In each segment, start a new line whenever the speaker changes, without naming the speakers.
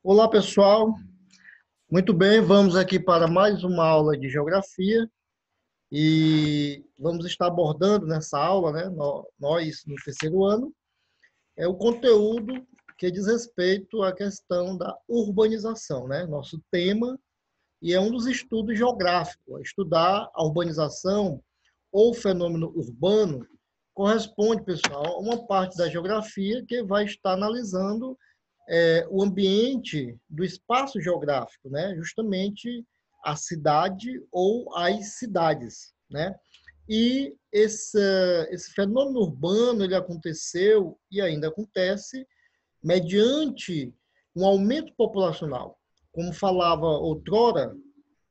Olá, pessoal. Muito bem, vamos aqui para mais uma aula de geografia e vamos estar abordando nessa aula, né, nós no terceiro ano, o conteúdo que diz respeito à questão da urbanização, né? Nosso tema e é um dos estudos geográficos. Estudar a urbanização ou fenômeno urbano corresponde, pessoal, a uma parte da geografia que vai estar analisando o ambiente do espaço geográfico, né? Justamente a cidade ou as cidades, né? E esse fenômeno urbano ele aconteceu e ainda acontece mediante um aumento populacional. Como falava outrora,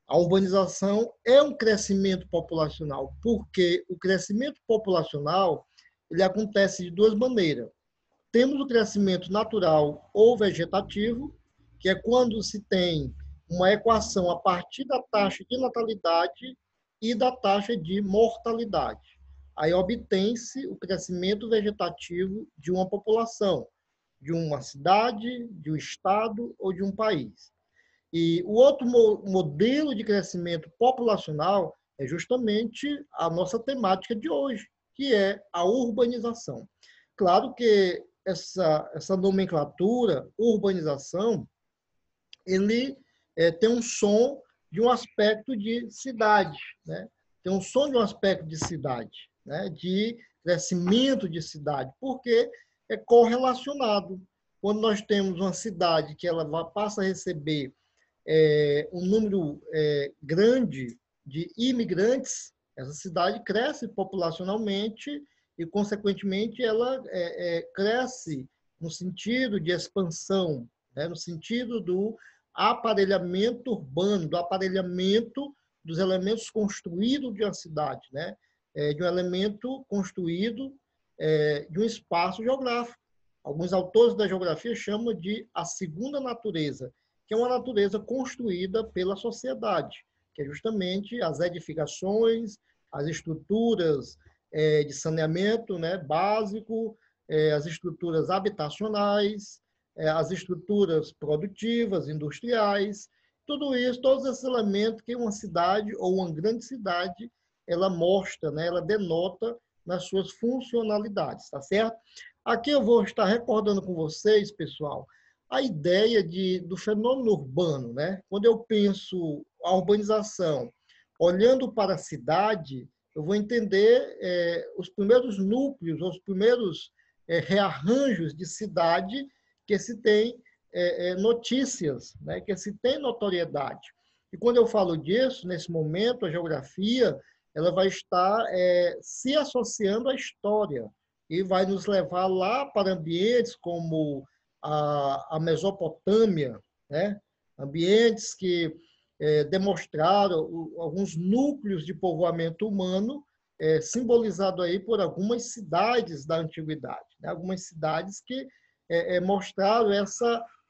a urbanização é um crescimento populacional, porque o crescimento populacional ele acontece de duas maneiras. Temos o crescimento natural ou vegetativo, que é quando se tem uma equação a partir da taxa de natalidade e da taxa de mortalidade. Aí obtém-se o crescimento vegetativo de uma população, de uma cidade, de um estado ou de um país. E o outro modelo de crescimento populacional é justamente a nossa temática de hoje, que é a urbanização. Claro que essa nomenclatura, urbanização, ele tem um som de um aspecto de cidade, né? Tem um som de um aspecto de cidade, né? De crescimento de cidade, porque é correlacionado. Quando nós temos uma cidade que ela passa a receber um número grande de imigrantes, essa cidade cresce populacionalmente e, consequentemente, ela cresce no sentido de expansão, né? No sentido do aparelhamento urbano, do aparelhamento dos elementos construídos de uma cidade, né? De um elemento construído de um espaço geográfico. Alguns autores da geografia chamam de a segunda natureza, que é uma natureza construída pela sociedade, que é justamente as edificações, as estruturas de saneamento, né, básico, as estruturas habitacionais, as estruturas produtivas, industriais, tudo isso, todos esses elementos que uma cidade ou uma grande cidade ela mostra, né, ela denota nas suas funcionalidades, tá certo? Aqui eu vou estar recordando com vocês, pessoal, a ideia do fenômeno urbano, né? Quando eu penso a urbanização, olhando para a cidade, eu vou entender os primeiros núcleos, os primeiros rearranjos de cidade que se tem notícias, né? Que se tem notoriedade. E quando eu falo disso, nesse momento, a geografia ela vai estar se associando à história e vai nos levar lá para ambientes como a Mesopotâmia, né? Ambientes que demonstraram alguns núcleos de povoamento humano, simbolizado aí por algumas cidades da antiguidade, né? Algumas cidades que mostraram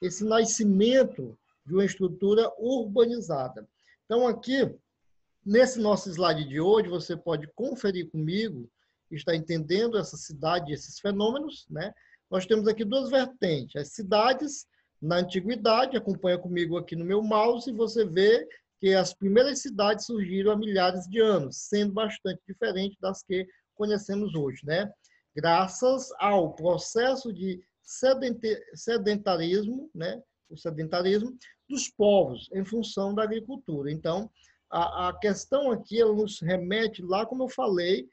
esse nascimento de uma estrutura urbanizada. Então, aqui, nesse nosso slide de hoje, você pode conferir comigo, está entendendo essa cidade, esses fenômenos, né? Nós temos aqui duas vertentes. As cidades, na antiguidade, acompanha comigo aqui no meu mouse, e você vê que as primeiras cidades surgiram há milhares de anos, sendo bastante diferente das que conhecemos hoje, né? Graças ao processo de sedentarismo, né? O sedentarismo dos povos em função da agricultura. Então, a questão aqui ela nos remete lá, como eu falei,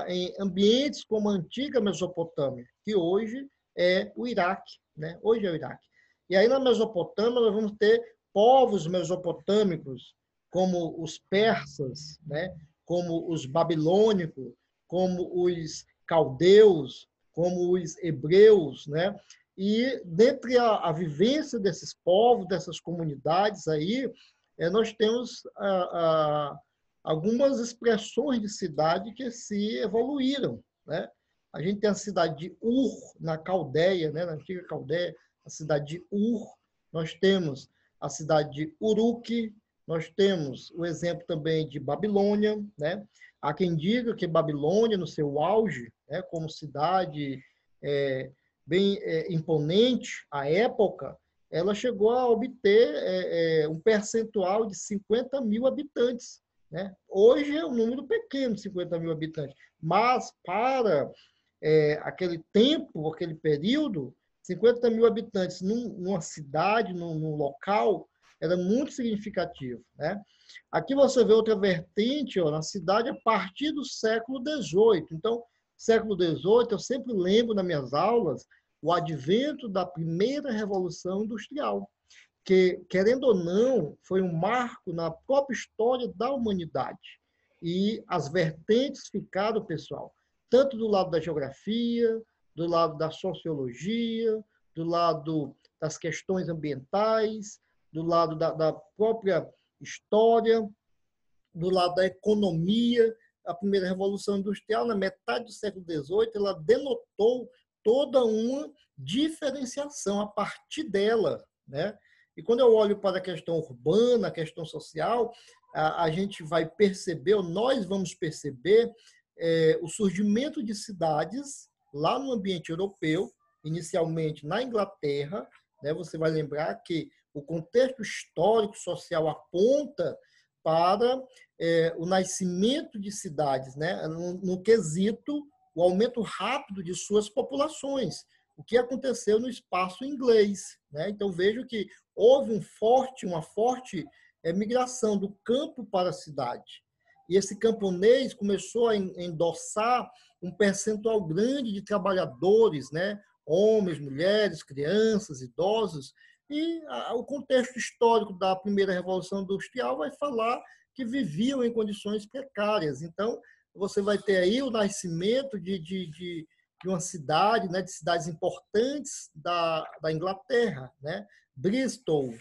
em ambientes como a antiga Mesopotâmia, que hoje é o Iraque, né? Hoje é o Iraque. E aí na Mesopotâmia nós vamos ter povos mesopotâmicos, como os persas, né? Como os babilônicos, como os caldeus, como os hebreus, né? E dentre a vivência desses povos, dessas comunidades aí, nós temos algumas expressões de cidade que se evoluíram, né? A gente tem a cidade de Ur, na Caldeia, né? Na antiga Caldeia, a cidade de Ur. Nós temos a cidade de Uruk, nós temos o exemplo também de Babilônia, né? Há quem diga que Babilônia, no seu auge, né, como cidade bem imponente à época, ela chegou a obter um percentual de 50 mil habitantes, né? Hoje é um número pequeno, 50 mil habitantes, mas para aquele tempo, aquele período, 50 mil habitantes numa cidade, num local, era muito significativo, né? Aqui você vê outra vertente, ó, na cidade a partir do século XVIII. Então, século XVIII, eu sempre lembro nas minhas aulas o advento da primeira revolução industrial, que, querendo ou não, foi um marco na própria história da humanidade. E as vertentes ficaram, pessoal, tanto do lado da geografia, do lado da sociologia, do lado das questões ambientais, do lado da própria história, do lado da economia. A primeira revolução industrial, na metade do século XVIII, ela denotou toda uma diferenciação a partir dela, né? E quando eu olho para a questão urbana, a questão social, a gente vai perceber, ou nós vamos perceber, o surgimento de cidades lá no ambiente europeu, inicialmente na Inglaterra, né? Você vai lembrar que o contexto histórico, social aponta para o nascimento de cidades, né? No quesito, o aumento rápido de suas populações, o que aconteceu no espaço inglês, né? Então, vejo que houve uma forte migração do campo para a cidade. E esse camponês começou a endossar um percentual grande de trabalhadores, né? Homens, mulheres, crianças, idosos, e o contexto histórico da primeira Revolução Industrial vai falar que viviam em condições precárias. Então, você vai ter aí o nascimento de uma cidade, né, de cidades importantes da Inglaterra, né? Bristol,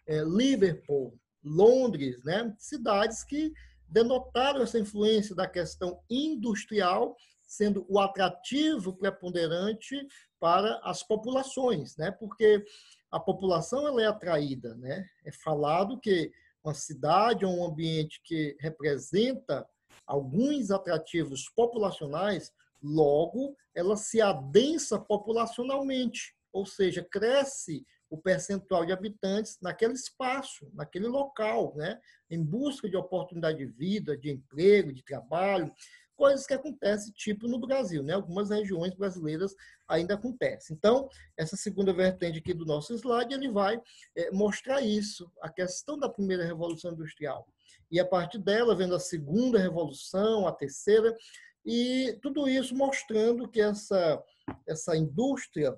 Liverpool, Londres, né? Cidades que denotaram essa influência da questão industrial, sendo o atrativo preponderante para as populações, né? Porque a população ela é atraída, né? É falado que uma cidade ou um ambiente que representa alguns atrativos populacionais, logo ela se adensa populacionalmente, ou seja, cresce o percentual de habitantes naquele espaço, naquele local, né? Em busca de oportunidade de vida, de emprego, de trabalho, coisas que acontecem tipo no Brasil, né? Algumas regiões brasileiras ainda acontece. Então, essa segunda vertente aqui do nosso slide, ele vai mostrar isso, a questão da primeira revolução industrial. E a partir dela, vendo a segunda revolução, a terceira, e tudo isso mostrando que essa indústria,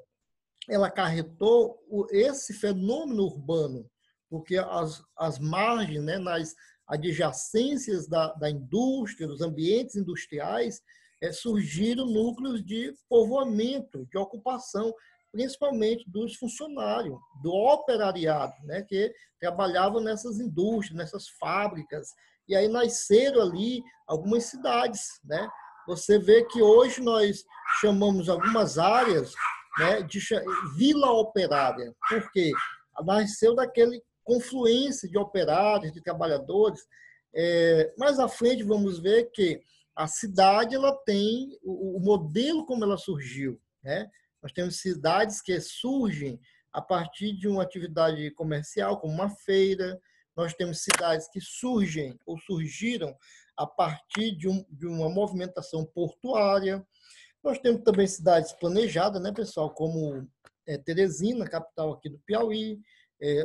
ela acarretou esse fenômeno urbano, porque as margens, né, nas adjacências da indústria, dos ambientes industriais, surgiram núcleos de povoamento, de ocupação, principalmente dos funcionários, do operariado, né, que trabalhavam nessas indústrias, nessas fábricas. E aí nasceram ali algumas cidades, né? Você vê que hoje nós chamamos algumas áreas, né, de Vila Operária, porque nasceu daquele confluência de operários, de trabalhadores. Mais à frente vamos ver que a cidade ela tem o modelo como ela surgiu, né? Nós temos cidades que surgem a partir de uma atividade comercial, como uma feira. Nós temos cidades que surgem ou surgiram a partir de uma movimentação portuária. Nós temos também cidades planejadas, né, pessoal, como Teresina, capital aqui do Piauí,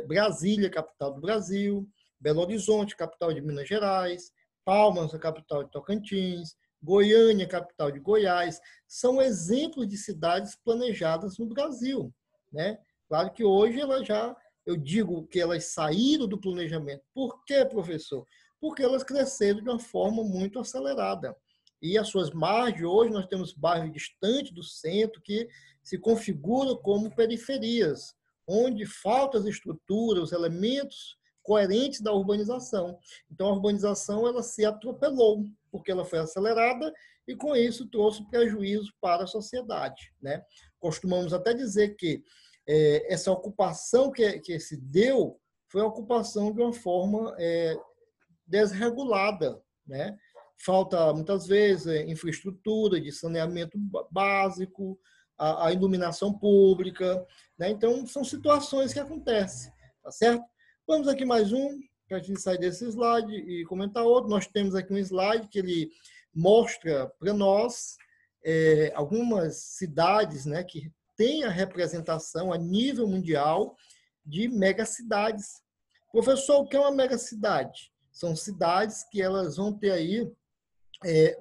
Brasília, capital do Brasil, Belo Horizonte, capital de Minas Gerais, Palmas, a capital de Tocantins, Goiânia, capital de Goiás, são exemplos de cidades planejadas no Brasil, né? Claro que hoje eu digo que elas saíram do planejamento. Por quê, professor? Porque elas cresceram de uma forma muito acelerada. E as suas margens, hoje nós temos bairros distantes do centro que se configuram como periferias, onde faltam as estruturas, os elementos coerentes da urbanização. Então, a urbanização ela se atropelou, porque ela foi acelerada e, com isso, trouxe prejuízo para a sociedade, né? Costumamos até dizer que essa ocupação que se deu foi a ocupação de uma forma desregulada, né? Falta, muitas vezes, infraestrutura de saneamento básico, a iluminação pública, né? Então, são situações que acontecem, tá certo? Vamos aqui mais um, para a gente sair desse slide e comentar outro. Nós temos aqui um slide que ele mostra para nós algumas cidades, né, que têm a representação a nível mundial de megacidades. Professor, o que é uma megacidade? São cidades que elas vão ter aí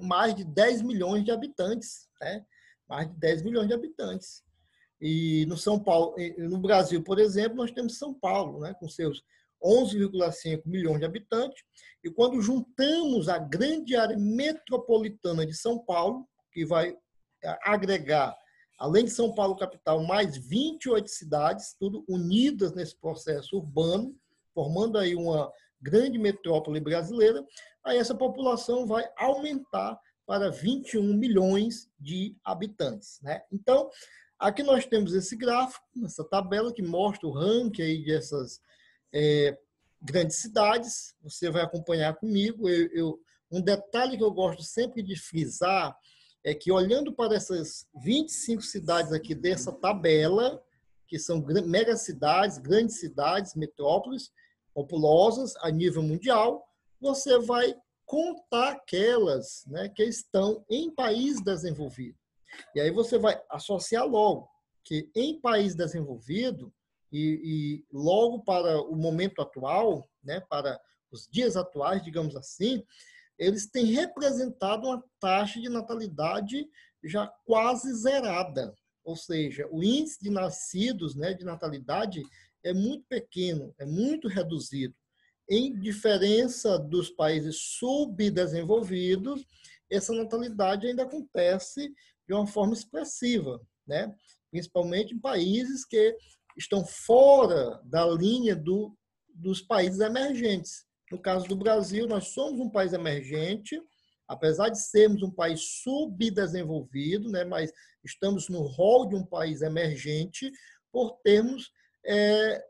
mais de 10 milhões de habitantes, né? Mais de 10 milhões de habitantes. E no São Paulo, no Brasil, por exemplo, nós temos São Paulo, né, com seus 11,5 milhões de habitantes. E quando juntamos a grande área metropolitana de São Paulo, que vai agregar, além de São Paulo capital, mais 28 cidades, tudo unidas nesse processo urbano, formando aí uma grande metrópole brasileira, aí essa população vai aumentar para 21 milhões de habitantes, né? Então, aqui nós temos esse gráfico, essa tabela que mostra o ranking aí dessas grandes cidades. Você vai acompanhar comigo. Um detalhe que eu gosto sempre de frisar é que, olhando para essas 25 cidades aqui dessa tabela, que são megacidades, grandes cidades, metrópoles, populosas a nível mundial, você vai contar aquelas, né, que estão em país desenvolvido. E aí você vai associar logo que em país desenvolvido e logo para o momento atual, né, para os dias atuais, digamos assim, eles têm representado uma taxa de natalidade já quase zerada. Ou seja, o índice de nascidos, né, de natalidade é muito pequeno, é muito reduzido. Em diferença dos países subdesenvolvidos, essa natalidade ainda acontece de uma forma expressiva, né? Principalmente em países que estão fora da linha dos países emergentes. No caso do Brasil, nós somos um país emergente, apesar de sermos um país subdesenvolvido, né? Mas estamos no rol de um país emergente por termos,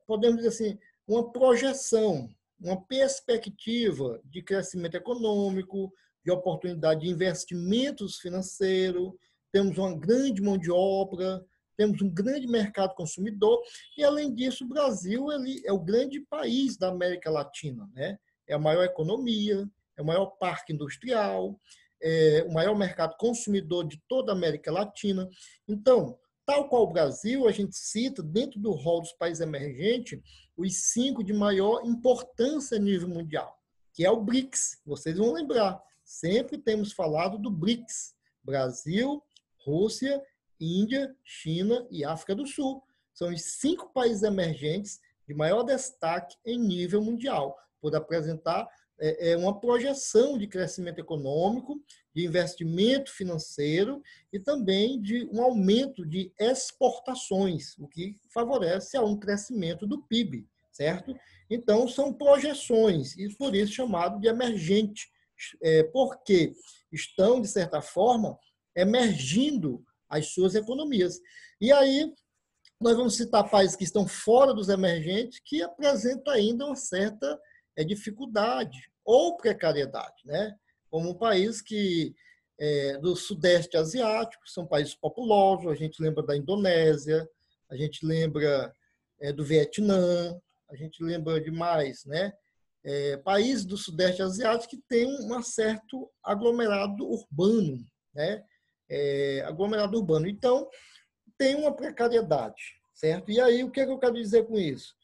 podemos dizer assim, uma projeção, uma perspectiva de crescimento econômico, de oportunidade de investimentos financeiros, temos uma grande mão de obra, temos um grande mercado consumidor e, além disso, o Brasil ele é o grande país da América Latina, né? É a maior economia, é o maior parque industrial, é o maior mercado consumidor de toda a América Latina. Então, tal qual o Brasil, a gente cita, dentro do rol dos países emergentes, os 5 de maior importância a nível mundial, que é o BRICS. Vocês vão lembrar, sempre temos falado do BRICS: Brasil, Rússia, Índia, China e África do Sul. São os 5 países emergentes de maior destaque em nível mundial, por apresentar uma projeção de crescimento econômico, de investimento financeiro e também de um aumento de exportações, o que favorece a um crescimento do PIB, certo? Então, são projeções, e por isso chamado de emergente, porque estão, de certa forma, emergindo as suas economias. E aí, nós vamos citar países que estão fora dos emergentes, que apresentam ainda uma certa dificuldade ou precariedade, né? Como um país que do Sudeste Asiático, são países populosos, a gente lembra da Indonésia, a gente lembra do Vietnã, a gente lembra de mais, né? Países do Sudeste Asiático que tem um certo aglomerado urbano, né? Aglomerado urbano. Então, tem uma precariedade, certo? E aí, o que eu quero dizer com isso?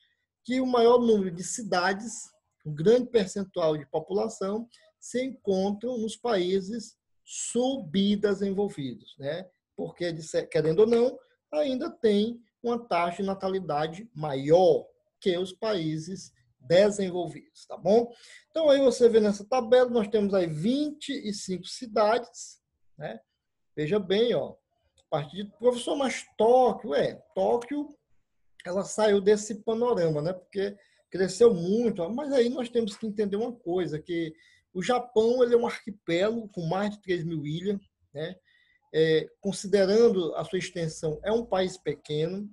Que o maior número de cidades, um grande percentual de população, se encontram nos países subdesenvolvidos, né? Porque, querendo ou não, ainda tem uma taxa de natalidade maior que os países desenvolvidos, tá bom? Então, aí você vê nessa tabela, nós temos aí 25 cidades, né? Veja bem, ó, a partir de professor, mas Tóquio, ela saiu desse panorama, né? Porque cresceu muito, mas aí nós temos que entender uma coisa, que o Japão ele é um arquipélago com mais de 3 mil ilhas, né? Considerando a sua extensão, é um país pequeno,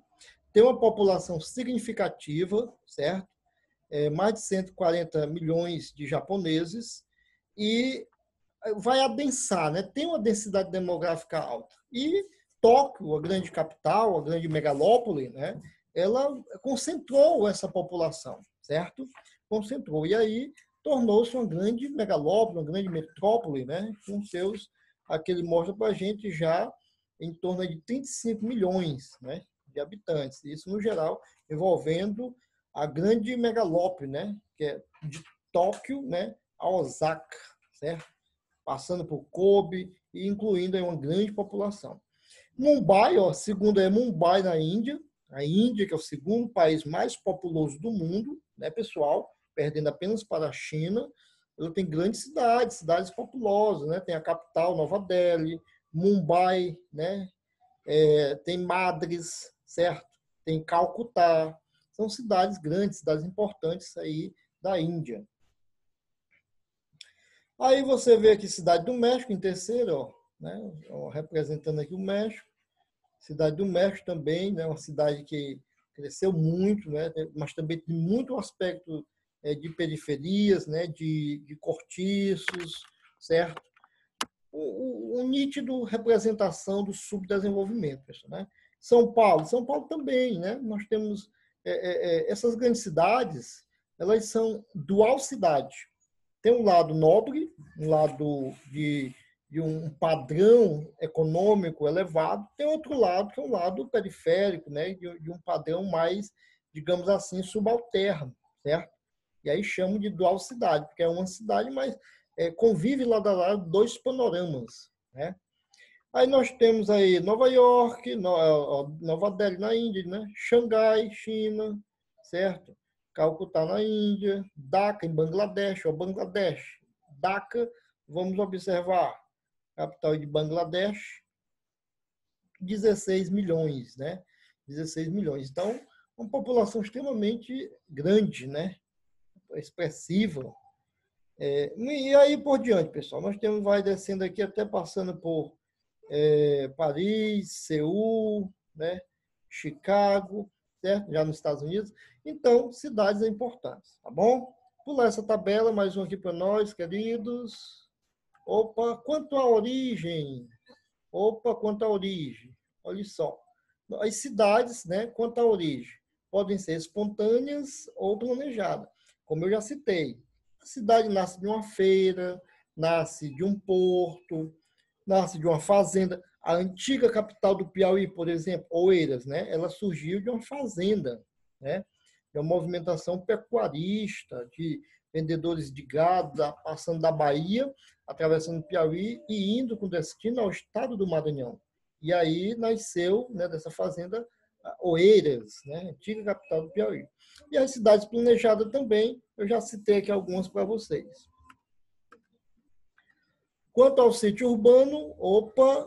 tem uma população significativa, certo? Mais de 140 milhões de japoneses e vai adensar, né? Tem uma densidade demográfica alta. E Tóquio, a grande capital, a grande megalópole, né, ela concentrou essa população, certo? Concentrou. E aí tornou-se uma grande megalópole, uma grande metrópole, né, com seus, aqui ele mostra para a gente já em torno de 35 milhões, né, de habitantes. Isso, no geral, envolvendo a grande megalópole, né, que é de Tóquio, né, a Osaka, certo? Passando por Kobe e incluindo aí uma grande população. Mumbai, ó, segundo é Mumbai na Índia, a Índia, que é o segundo país mais populoso do mundo, né, pessoal, perdendo apenas para a China. Ela tem grandes cidades, cidades populosas, né? Tem a capital, Nova Delhi, Mumbai, né? Tem Madras, certo? Tem Calcutá. São cidades grandes, cidades importantes aí da Índia. Aí você vê aqui Cidade do México em terceiro, ó, né? Representando aqui o México. Cidade do México também, né? Uma cidade que cresceu muito, né? Mas também tem muito aspecto de periferias, né? De cortiços, certo? Um nítido representação do subdesenvolvimento, pessoal, né? São Paulo também, né? Nós temos essas grandes cidades, elas são dual cidade. Tem um lado nobre, um lado de um padrão econômico elevado, tem outro lado que é um lado periférico, né, de um padrão mais, digamos assim, subalterno, certo? E aí chamam de dual cidade, porque é uma cidade, mas convive lado a lado dois panoramas, né? Aí nós temos aí Nova York, Nova Delhi na Índia, né? Xangai, China, certo? Calcutá na Índia, Dhaka em Bangladesh, ou Bangladesh. Dhaka, vamos observar, capital de Bangladesh, 16 milhões, né? 16 milhões. Então, uma população extremamente grande, né? Expressiva. E aí por diante, pessoal, nós temos, vai descendo aqui até passando por Paris, Seul, né? Chicago, certo? Já nos Estados Unidos. Então, cidades importantes, tá bom? Pular essa tabela, mais um aqui para nós, queridos. Opa, quanto à origem? Opa, quanto à origem? Olha só. As cidades, né, quanto à origem, podem ser espontâneas ou planejadas. Como eu já citei, a cidade nasce de uma feira, nasce de um porto, nasce de uma fazenda. A antiga capital do Piauí, por exemplo, Oeiras, né, ela surgiu de uma fazenda, né, de uma movimentação pecuarista, de vendedores de gado, passando da Bahia, atravessando o Piauí e indo com destino ao estado do Maranhão. E aí nasceu, né, dessa fazenda Oeiras, né, antiga capital do Piauí. E as cidades planejadas também, eu já citei aqui algumas para vocês. Quanto ao sítio urbano,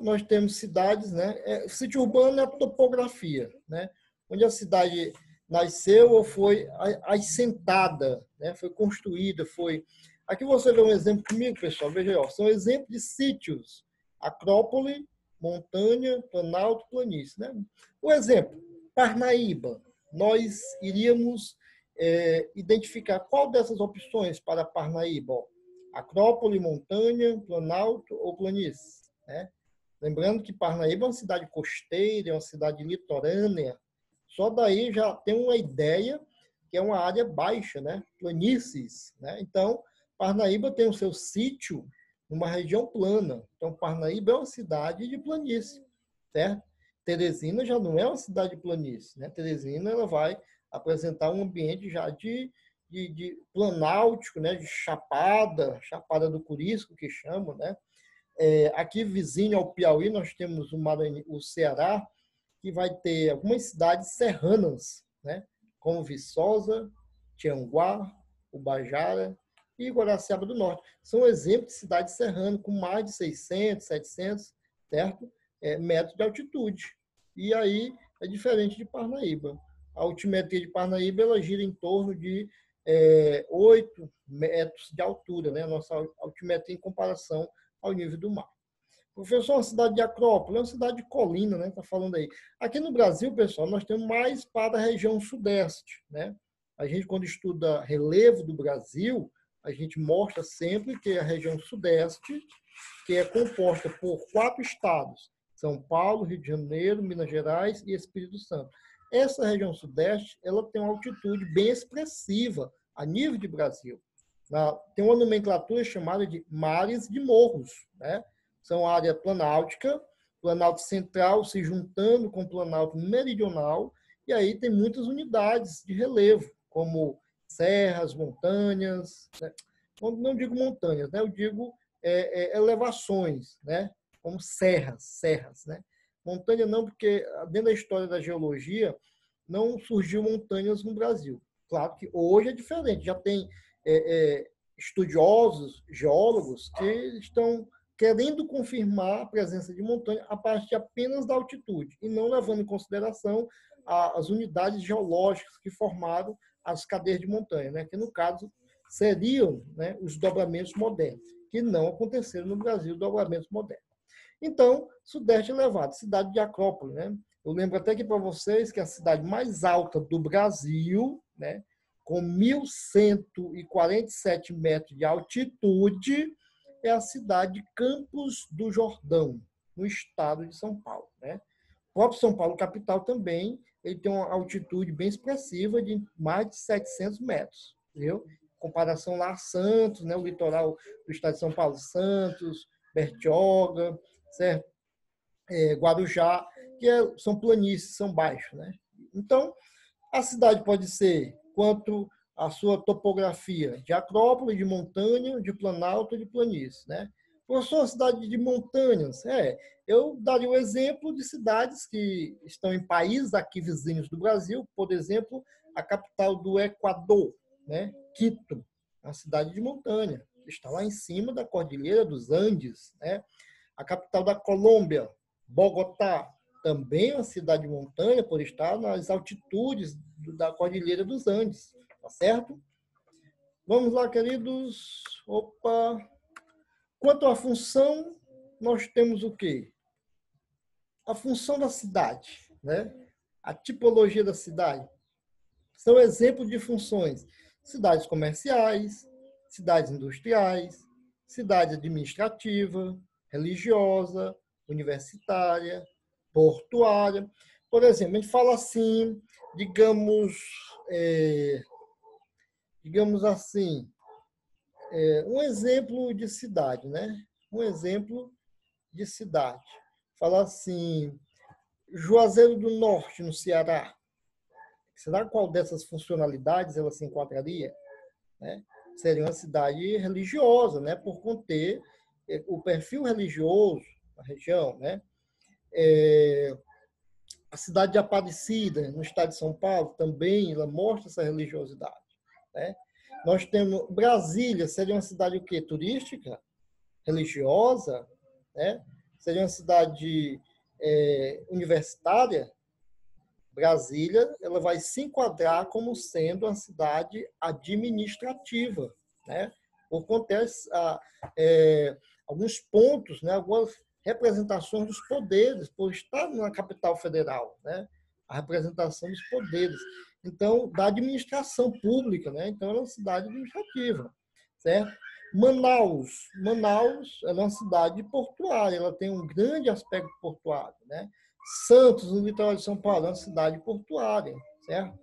nós temos cidades, né? Sítio urbano é a topografia, né? Onde a cidade nasceu ou foi assentada, né? Foi construída, foi... Aqui você vê um exemplo comigo, pessoal, veja aí, ó, são exemplos de sítios, acrópole, montanha, planalto, planície, né? Um exemplo, Parnaíba, nós iríamos identificar qual dessas opções para Parnaíba, ó. Acrópole, montanha, planalto ou planície, né? Lembrando que Parnaíba é uma cidade costeira, é uma cidade litorânea. Só daí já tem uma ideia que é uma área baixa, né? Planícies, né? Então, Parnaíba tem o seu sítio numa região plana. Então, Parnaíba é uma cidade de planície, certo? Teresina já não é uma cidade de planície, né? Teresina ela vai apresentar um ambiente já de planáltico, né, de Chapada do Curisco, que chamam, né? Aqui vizinho ao Piauí, nós temos o Ceará, que vai ter algumas cidades serranas, né, como Viçosa, Tianguá, Ubajara e Guaraciaba do Norte. São exemplos de cidades serranas com mais de 600, 700, certo? Metros de altitude. E aí é diferente de Parnaíba. A altimetria de Parnaíba ela gira em torno de 8 metros de altura, né? A nossa altimetria em comparação ao nível do mar. Professor, a cidade de Acrópole é uma cidade de colina, né? Está falando aí. Aqui no Brasil, pessoal, nós temos mais para a região sudeste, né? A gente, quando estuda relevo do Brasil, a gente mostra sempre que a região sudeste, que é composta por 4 estados, São Paulo, Rio de Janeiro, Minas Gerais e Espírito Santo. Essa região sudeste, ela tem uma altitude bem expressiva a nível de Brasil. Tem uma nomenclatura chamada de mares de morros, né? São área planáltica, Planalto Central se juntando com o Planalto Meridional, e aí tem muitas unidades de relevo, como serras, montanhas, né? Não digo montanhas, né? Eu digo elevações, né? Como serras, né? Montanha não, porque dentro da história da geologia não surgiu montanhas no Brasil. Claro que hoje é diferente, já tem estudiosos, geólogos, que estão querendo confirmar a presença de montanha a partir apenas da altitude, e não levando em consideração as unidades geológicas que formaram as cadeias de montanha, né? Que no caso seriam, né, os dobramentos modernos, que não aconteceram no Brasil, dobramentos modernos. Então, Sudeste elevado, cidade de Acrópole, né? Eu lembro até aqui para vocês que a cidade mais alta do Brasil, né, com 1.147 metros de altitude, é a cidade de Campos do Jordão, no estado de São Paulo, né? O próprio São Paulo, capital, também, ele tem uma altitude bem expressiva de mais de 700 metros, entendeu? Em comparação lá a Santos, né, o litoral do estado de São Paulo, Santos, Bertioga, certo? Guarujá, que são planícies, são baixos, né? Então, a cidade pode ser quanto a sua topografia de acrópole, de montanha, de planalto, de planície, né? Professor, uma cidade de montanhas, eu daria o exemplo de cidades que estão em países aqui vizinhos do Brasil, por exemplo, a capital do Equador, né? Quito, uma cidade de montanha, está lá em cima da Cordilheira dos Andes, né? A capital da Colômbia, Bogotá, também uma cidade de montanha, por estar nas altitudes da Cordilheira dos Andes, tá certo? Vamos lá, queridos. Opa! Quanto à função, nós temos o quê? A função da cidade, né? A tipologia da cidade. São exemplos de funções. Cidades comerciais, cidades industriais, cidade administrativa, religiosa, universitária, portuária. Por exemplo, a gente fala assim, digamos assim, um exemplo de cidade, né? Um exemplo de cidade. Fala assim, Juazeiro do Norte, no Ceará. Será qual dessas funcionalidades ela se enquadraria? Né? Seria uma cidade religiosa, né? Por conter o perfil religioso da região, né? A cidade de Aparecida, no estado de São Paulo, também ela mostra essa religiosidade, né? Nós temos Brasília, seria uma cidade o quê? Turística, religiosa, né? Seria uma cidade universitária. Brasília, ela vai se enquadrar como sendo uma cidade administrativa, né? Por conter alguns pontos, né? Algumas representações dos poderes, por estar na capital federal, né? A representação dos poderes. Então, da administração pública, né? Então, ela é uma cidade administrativa, certo? Manaus é uma cidade portuária, ela tem um grande aspecto portuário, né? Santos, no litoral de São Paulo, é uma cidade portuária, certo?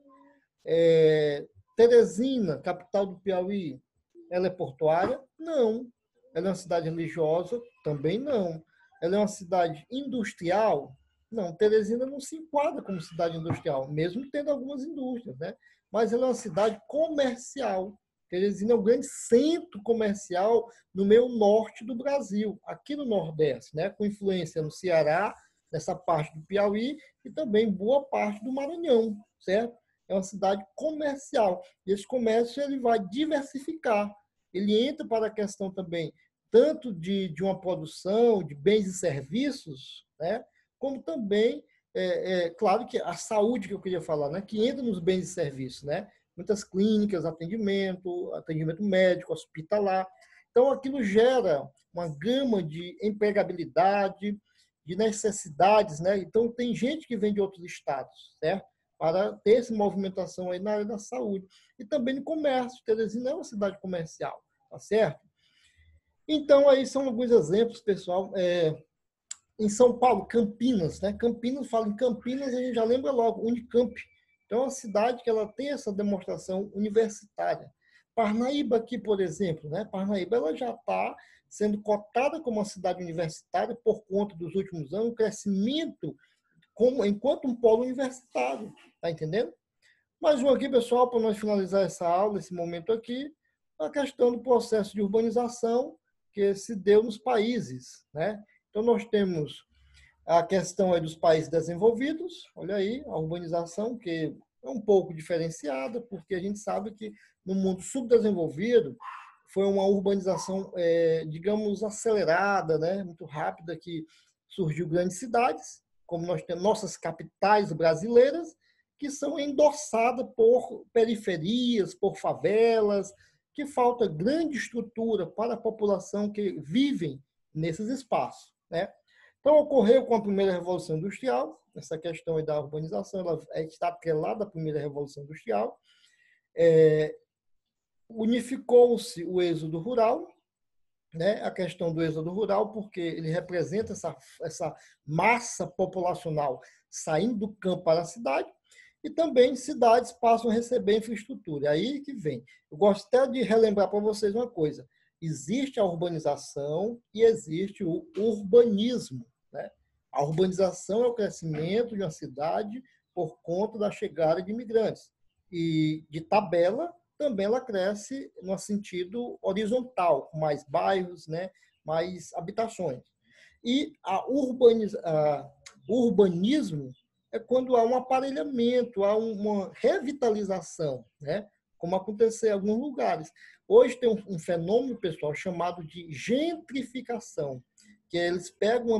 Teresina, capital do Piauí, ela é portuária? Não. Ela é uma cidade religiosa? Também não. Ela é uma cidade industrial? Não. Teresina não se enquadra como cidade industrial, mesmo tendo algumas indústrias, né? Mas ela é uma cidade comercial. Teresina é um grande centro comercial no meio norte do Brasil, aqui no Nordeste, né? Com influência no Ceará, nessa parte do Piauí e também boa parte do Maranhão, certo? É uma cidade comercial. E esse comércio ele vai diversificar. Ele entra para a questão também tanto de uma produção de bens e serviços, né? Como também, claro que a saúde que eu queria falar, né? Que entra nos bens e serviços, né? Muitas clínicas, atendimento médico, hospitalar. Então, aquilo gera uma gama de empregabilidade, de necessidades, né? Então, tem gente que vem de outros estados, certo? Para ter essa movimentação aí na área da saúde. E também no comércio. Teresina é uma cidade comercial, tá certo? Então, aí são alguns exemplos, pessoal. em São Paulo, Campinas, né? Campinas, fala em Campinas, a gente já lembra logo, Unicamp. Então, é uma cidade que ela tem essa demonstração universitária. Parnaíba aqui, por exemplo, né? Parnaíba ela já está sendo cotada como uma cidade universitária por conta dos últimos anos, o crescimento enquanto um polo universitário, tá entendendo? Mais um aqui, pessoal, para nós finalizar essa aula, esse momento aqui, a questão do processo de urbanização que se deu nos países, né? Então, nós temos a questão aí dos países desenvolvidos, olha aí, a urbanização, que é um pouco diferenciada, porque a gente sabe que no mundo subdesenvolvido foi uma urbanização, digamos, acelerada, né? Muito rápida, que surgiu grandes cidades, como nós temos nossas capitais brasileiras, que são endossadas por periferias, por favelas, que falta grande estrutura para a população que vive nesses espaços, né? Então, ocorreu com a primeira Revolução Industrial, essa questão da urbanização, ela está atrelada à primeira Revolução Industrial, unificou-se o êxodo rural, né? A questão do êxodo rural, porque ele representa essa massa populacional saindo do campo para a cidade, e também cidades passam a receber infraestrutura. É aí que vem. Eu gosto até de relembrar para vocês uma coisa. Existe a urbanização e existe o urbanismo, né? A urbanização é o crescimento de uma cidade por conta da chegada de imigrantes. E, de tabela, também ela cresce no sentido horizontal, com mais bairros, né? Mais habitações. E o urbanismo é quando há um aparelhamento, há uma revitalização, né? Como aconteceu em alguns lugares. Hoje tem um fenômeno, pessoal, chamado de gentrificação, que eles pegam um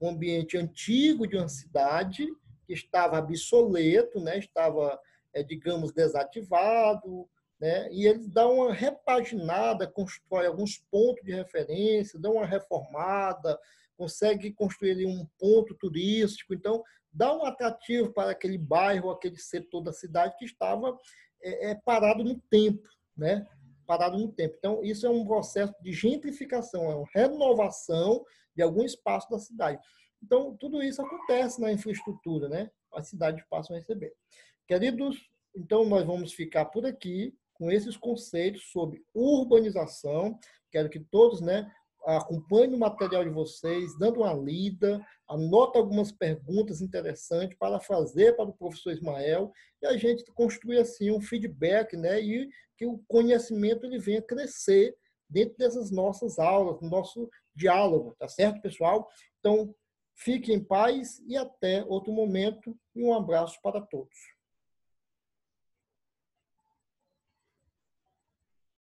ambiente antigo de uma cidade que estava obsoleto, né? Estava, digamos, desativado, né? E eles dão uma repaginada, constroem alguns pontos de referência, dão uma reformada, consegue construir ali um ponto turístico, então dá um atrativo para aquele bairro, aquele setor da cidade que estava parado no tempo, né? Parado no tempo. Então, isso é um processo de gentrificação, é uma renovação de algum espaço da cidade. Então, tudo isso acontece na infraestrutura, né? As cidades passam a receber. Queridos, então nós vamos ficar por aqui com esses conceitos sobre urbanização. Quero que todos, né, acompanhem o material de vocês, dando uma lida, anota algumas perguntas interessantes para fazer para o professor Ismael e a gente construir assim um feedback, né, e que o conhecimento ele venha crescer dentro dessas nossas aulas, no nosso diálogo, tá certo, pessoal? Então, fiquem em paz e até outro momento e um abraço para todos.